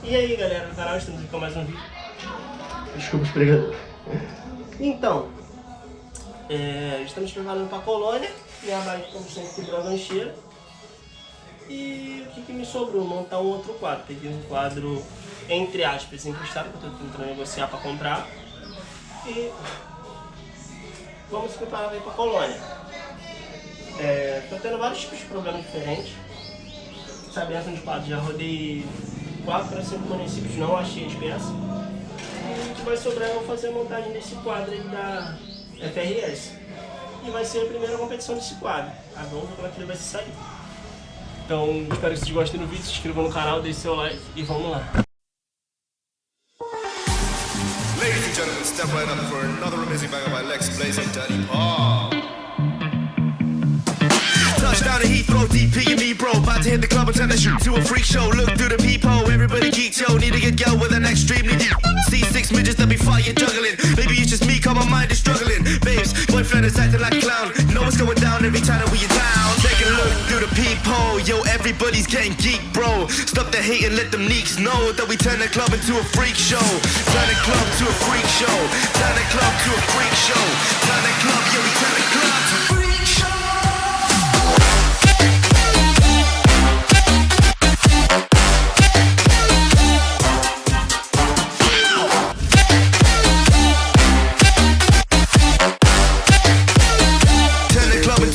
E aí galera do canal, estamos aqui com mais um vídeo. Desculpa os pregadores. Então, estamos preparando para a Colônia. E abaixo estamos sempre quebrando a gancheira. E o que me sobrou? Montar um outro quadro. Peguei um quadro, entre aspas, emprestado, que eu estou tentando negociar para comprar. E vamos se preparar para ir para a Colônia. Estou tendo vários tipos de problemas diferentes. Sabendo de quadro, já rodei 4 a 5 municípios, não achei as peças. E o que vai sobrar, eu vou fazer a montagem desse quadro aí da FRS. E vai ser a primeira competição desse quadro. Vamos ver como é que ele vai se sair. Então, espero que vocês gostem do vídeo, se inscrevam no canal, deixem seu like e vamos lá. Ladies and gentlemen, step right up for another amazing banger by Lex Blaze and Daddy Paul. Touchdown to Heathrow, DP and me bro. About to hit the club and turn the shoot to a freak show. Look through the peephole, everybody geek, yo. Need to get girl with an extremely deep. See 6 midgets that be fighting, juggling. Maybe it's just me, cause my mind is struggling. Babes, boyfriend is acting like a clown. Know what's going down every time that we in town. Take a look through the peephole, yo. Everybody's getting geek, bro. Stop the hate and let them neeks know that we turn the club into a freak show. Turn the club to a freak show. Turn the club to a freak show. Turn the club, yo, we turn the club to a freak show.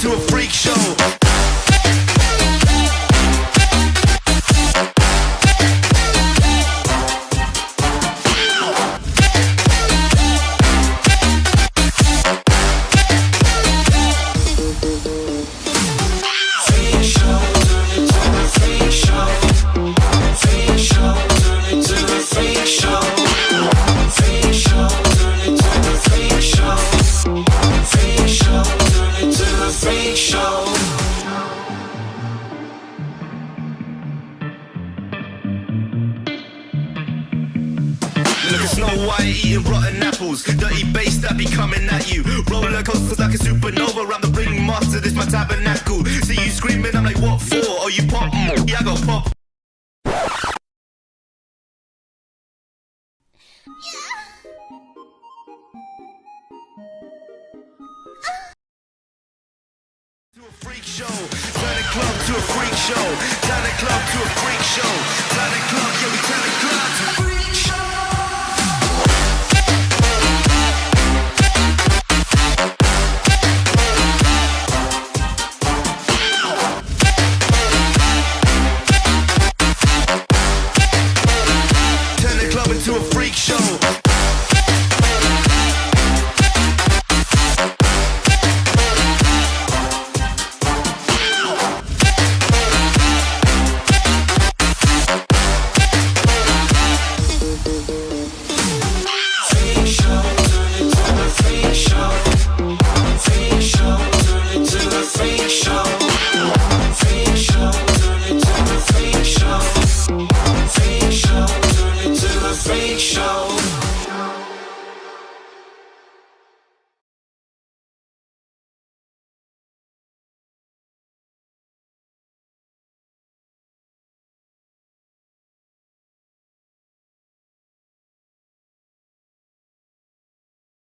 To a freak show. Look at Snow White eating rotten apples. Dirty bass that be coming at you. Roller coasters like a supernova. I'm the ringmaster, this my tabernacle. See you screaming, I'm like, what for? Oh, you pop? Yeah, I got pop. To a freak show. Turn the club to a freak show. Turn the club to a freak show. Turn the club, yeah, we turn the club to a freak show. To a freak show. Freak show.